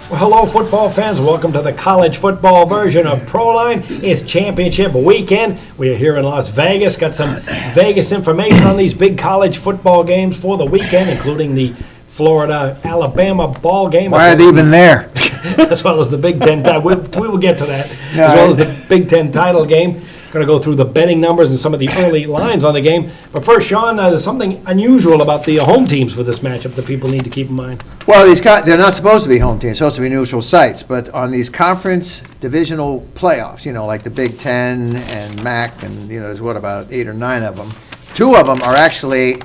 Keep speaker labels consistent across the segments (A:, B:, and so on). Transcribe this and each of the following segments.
A: Well, hello, football fans. Welcome to the college football version of Proline. It's championship weekend. We are here in Las Vegas. Got some Vegas information on these big college football games for the weekend, including the Florida-Alabama ball game.
B: Why are they even there?
A: As well as the Big Ten title. We will get to that. As well as the Big Ten title game. Going to go through the betting numbers and some of the early lines on the game. But first, Sean, there's something unusual about the home teams for this matchup that people need to keep in mind.
B: Well, they're not supposed to be home teams. They're supposed to be neutral sites. But on these conference divisional playoffs, like the Big Ten and MAC, and there's about 8 or 9 of them. 2 of them are actually.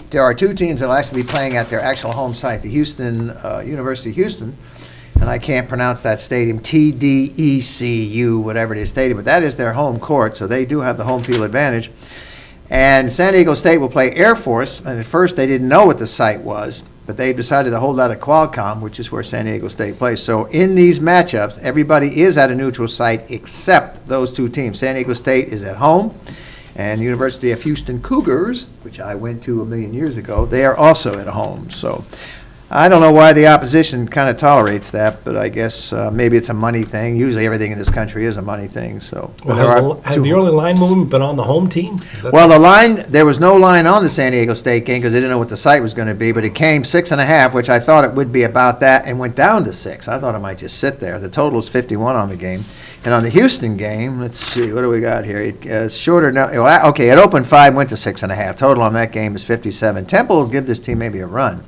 B: There are 2 teams that will actually be playing at their actual home site, the University of Houston, and I can't pronounce that stadium, TDECU, whatever it is, stadium, but that is their home court, so they do have the home field advantage. And San Diego State will play Air Force, and at first they didn't know what the site was, but they decided to hold that at Qualcomm, which is where San Diego State plays. So in these matchups, everybody is at a neutral site except those 2 teams. San Diego State is at home. And University of Houston Cougars, which I went to a million years ago, they are also at home. So I don't know why the opposition kind of tolerates that, but I guess maybe it's a money thing. Usually everything in this country is a money thing. So,
A: has the early line movement been on the home team?
B: Well, the line, there was no line on the San Diego State game because they didn't know what the site was going to be, but it came 6.5, which I thought it would be about that, and went down to 6. I thought it might just sit there. The total is 51 on the game. And on the Houston game, let's see, what do we got here? It's shorter now. Okay, it opened 5, went to 6.5. Total on that game is 57. Temple will give this team maybe a run.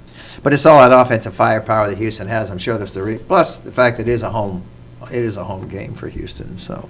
B: But it's all that offensive firepower that Houston has. I'm sure there's plus the fact that it is a home game for Houston. So,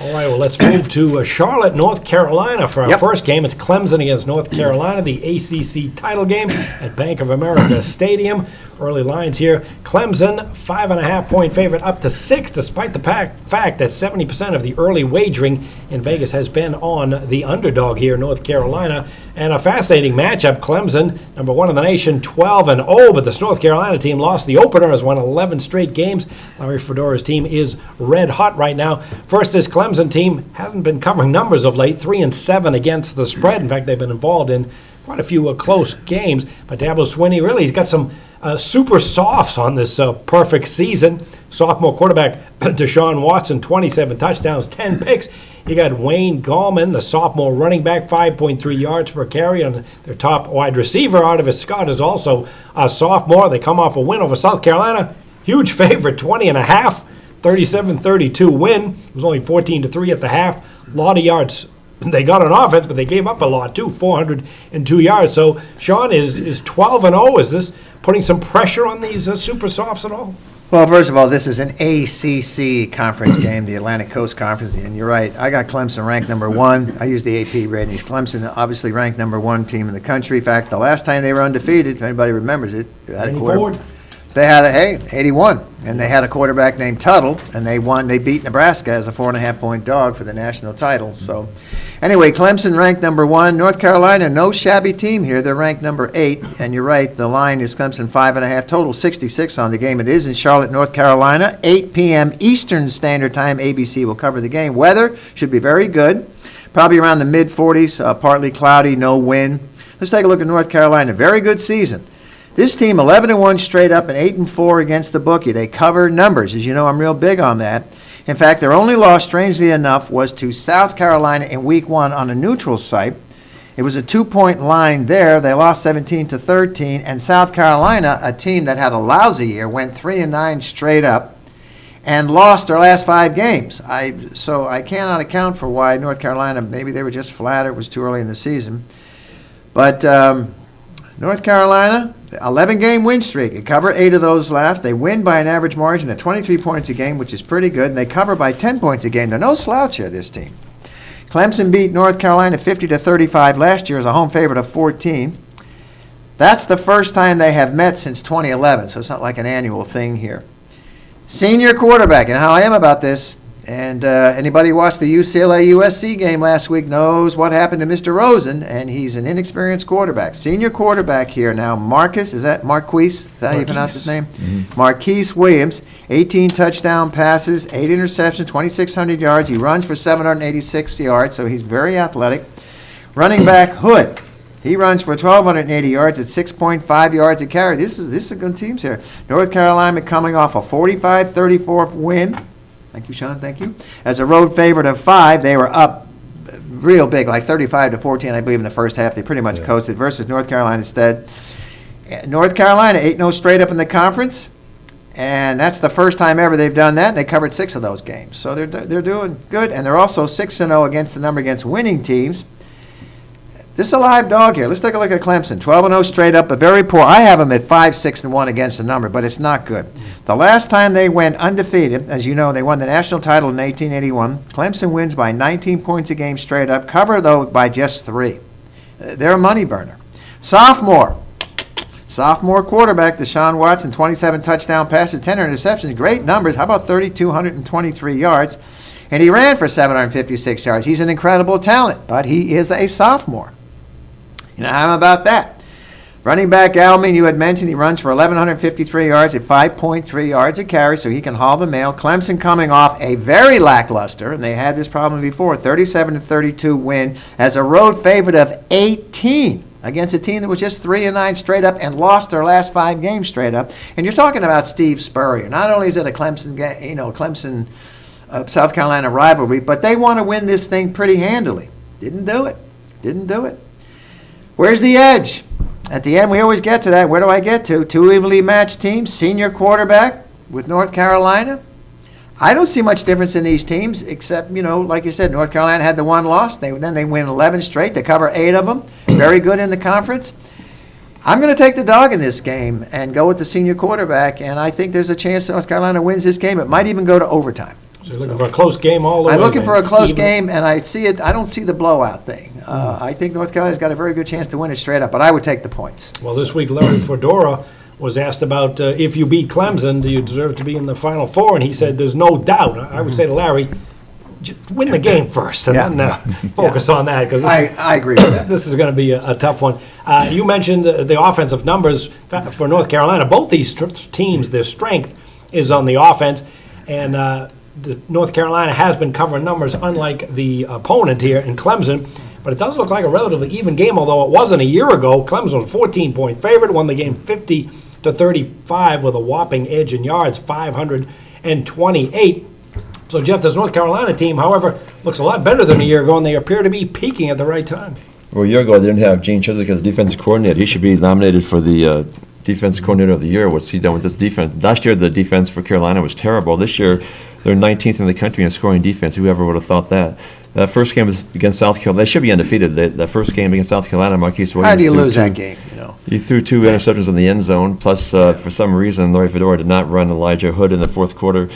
A: all right, well, let's move to Charlotte, North Carolina for our first game. It's Clemson against North Carolina, the ACC title game at Bank of America Stadium. Early lines here. Clemson, 5.5-point favorite, up to 6, despite the fact that 70% of the early wagering in Vegas has been on the underdog here, North Carolina. And a fascinating matchup. Clemson, number 1 in the nation, 12-0, but this North Carolina team lost the opener, has won 11 straight games. Larry Fedora's team is red hot right now. First, this Clemson team hasn't been covering numbers of late, 3-7 against the spread. In fact, they've been involved in quite a few close games. But Dabo Swinney, really, he's got some super softs on this perfect season. Sophomore quarterback Deshaun Watson, 27 touchdowns, 10 picks. You got Wayne Gallman, the sophomore running back, 5.3 yards per carry. On their top wide receiver, Artevis Scott, is also a sophomore. They come off a win over South Carolina. Huge favorite, 20.5, 37-32 win. It was only 14-3 at the half. A lot of yards they got on offense, but they gave up a lot too, 402 yards. So Sean, is 12-0. Is this putting some pressure on these super softs at all?
B: Well, first of all, this is an ACC conference game, the Atlantic Coast Conference, and you're right. I got Clemson ranked number 1. I use the AP ratings. Clemson obviously ranked number 1 team in the country. In fact, the last time they were undefeated, if anybody remembers it, they had 81, and they had a quarterback named Tuttle, and they won. They beat Nebraska as a 4.5-point dog for the national title. So, anyway, Clemson ranked number 1. North Carolina, no shabby team here. They're ranked number 8, and you're right. The line is Clemson 5.5. Total 66 on the game. It is in Charlotte, North Carolina, 8 p.m. Eastern Standard Time. ABC will cover the game. Weather should be very good. Probably around the mid-40s. Partly cloudy, no wind. Let's take a look at North Carolina. Very good season. This team, 11-1 straight up and 8-4 against the bookie. They cover numbers. As you know, I'm real big on that. In fact, their only loss, strangely enough, was to South Carolina in Week 1 on a neutral site. It was a 2-point line there. They lost 17-13, and South Carolina, a team that had a lousy year, went 3-9 straight up and lost their last 5 games. So I cannot account for why North Carolina, maybe they were just flat, it was too early in the season. But North Carolina, 11-game win streak. They cover 8 of those last. They win by an average margin of 23 points a game, which is pretty good, and they cover by 10 points a game. They're no slouch here, this team. Clemson beat North Carolina 50-35 last year as a home favorite of 14. That's the first time they have met since 2011, so it's not like an annual thing here. Senior quarterback, and how I am about this, and anybody who watched the UCLA-USC game last week knows what happened to Mr. Rosen, and he's an inexperienced quarterback. Senior quarterback here now, Marquise? Is that how you pronounce his name? Mm-hmm. Marquise Williams, 18 touchdown passes, 8 interceptions, 2,600 yards. He runs for 786 yards, so he's very athletic. Running back Hood, He runs for 1,280 yards at 6.5 yards a carry. This is good teams here. North Carolina coming off a 45-34 win. Thank you, Sean. Thank you. As a road favorite of 5, they were up real big, like 35-14, I believe, in the first half. They pretty much coasted versus North Carolina instead. North Carolina 8-0 straight up in the conference, and that's the first time ever they've done that. And they covered 6 of those games, so they're doing good, and they're also 6-0 against winning teams. This is a live dog here. Let's take a look at Clemson. 12-0 straight up, but very poor. I have them at 5-6-1 against the number, but it's not good. The last time they went undefeated, as you know, they won the national title in 1881. Clemson wins by 19 points a game straight up. Cover, though, by just 3. They're a money burner. Sophomore quarterback Deshaun Watson, 27 touchdown passes, 10 interceptions. Great numbers. How about 3,223 yards? And he ran for 756 yards. He's an incredible talent, but he is a sophomore. You know, how about that? Running back Alman, you had mentioned, he runs for 1,153 yards at 5.3 yards a carry, so he can haul the mail. Clemson coming off a very lackluster, and they had this problem before, 37-32 win as a road favorite of 18 against a team that was just 3-9 straight up and lost their last 5 games straight up. And you're talking about Steve Spurrier. Not only is it a Clemson South Carolina rivalry, but they want to win this thing pretty handily. Didn't do it. Where's the edge? At the end, we always get to that. Where do I get to? 2 evenly matched teams, senior quarterback with North Carolina. I don't see much difference in these teams except, like you said, North Carolina had the 1 loss. Then they win 11 straight. They cover 8 of them. Very good in the conference. I'm going to take the dog in this game and go with the senior quarterback, and I think there's a chance North Carolina wins this game. It might even go to overtime.
A: So you're looking for a close game all the way?
B: I'm looking for a close game, and I don't see the blowout thing. I think North Carolina's got a very good chance to win it straight up, but I would take the points.
A: Well, this week Larry Fedora was asked about if you beat Clemson, do you deserve to be in the Final Four? And he said there's no doubt. I would say to Larry, just win the game first and then focus on that. Because
B: I agree with that.
A: This is going to be a tough one. You mentioned the offensive numbers for North Carolina. Both these teams, their strength is on the offense, and the North Carolina has been covering numbers, unlike the opponent here in Clemson. But it does look like a relatively even game, although it wasn't a year ago. Clemson was a 14-point favorite, won the game 50-35 with a whopping edge in yards, 528. So, Jeff, this North Carolina team, however, looks a lot better than a year ago, and they appear to be peaking at the right time.
C: Well, a year ago, they didn't have Gene Chizik as defensive coordinator. He should be nominated for the defensive coordinator of the year. What's he done with this defense? Last year, the defense for Carolina was terrible. This year, they're 19th in the country in scoring defense. Whoever would have thought that? That first game was against South Carolina. They should be undefeated. That first game against South Carolina, Marquise Williams.
B: How do you lose that game?
C: He threw 2 interceptions in the end zone. Plus, for some reason, Larry Fedora did not run Elijah Hood in the fourth quarter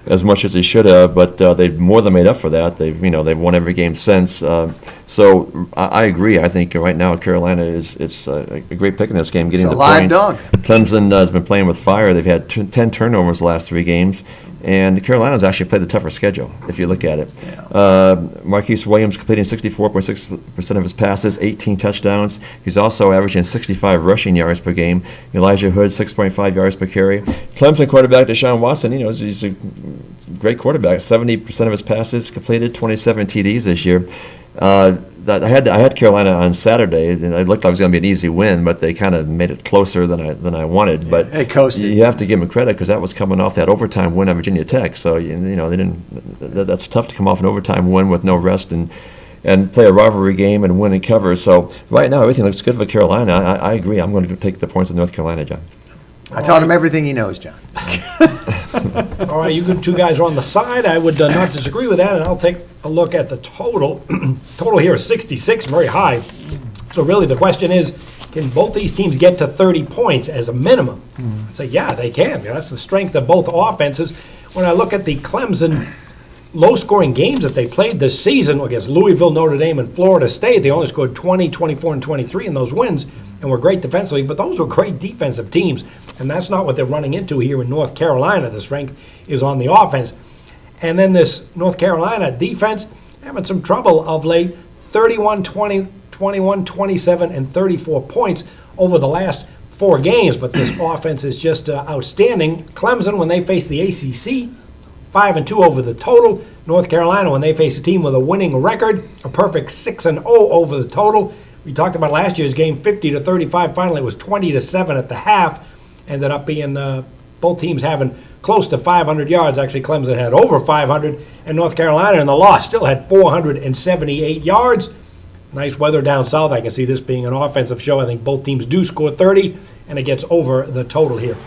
C: as much as he should have. But they've more than made up for that. They've won every game since. So I agree. I think right now Carolina it's a great pick in this game, getting the points.
B: Dog.
C: Clemson has been playing with fire. They've had 10 turnovers the last 3 games. And Carolina's actually played the tougher schedule, if you look at it. Marquise Williams completing 64.6% of his passes, 18 touchdowns. He's also averaging 65 rushing yards per game. Elijah Hood, 6.5 yards per carry. Clemson quarterback Deshaun Watson, he's a great quarterback. 70% of his passes completed, 27 TDs this year. I had Carolina on Saturday, and it looked like it was going to be an easy win, but they kind of made it closer than I wanted. But
B: they coasted.
C: You have to give them credit because that was coming off that overtime win at Virginia Tech. So they didn't. That's tough to come off an overtime win with no rest and play a rivalry game and win and cover. So right now everything looks good for Carolina. I agree. I'm going to take the points of North Carolina, John.
B: I taught him everything he knows, John.
A: All right, you two guys are on the side. I would not disagree with that, and I'll take a look at the total. Total here is 66, very high. So really the question is, can both these teams get to 30 points as a minimum? I'd say, yeah, they can. That's the strength of both offenses. When I look at the Clemson low-scoring games that they played this season against Louisville, Notre Dame, and Florida State, they only scored 20, 24, and 23 in those wins and were great defensively, but those were great defensive teams, and that's not what they're running into here in North Carolina. The strength is on the offense. And then this North Carolina defense having some trouble of late, 31, 20, 21, 27, and 34 points over the last 4 games, but this offense is just outstanding. Clemson, when they face the ACC, 5-2 over the total. North Carolina, when they face a team with a winning record, a perfect 6-0 over the total. We talked about last year's game, 50-35. Finally, it was 20-7 at the half. Ended up being both teams having close to 500 yards. Actually, Clemson had over 500, and North Carolina in the loss still had 478 yards. Nice weather down south. I can see this being an offensive show. I think both teams do score 30, and it gets over the total here.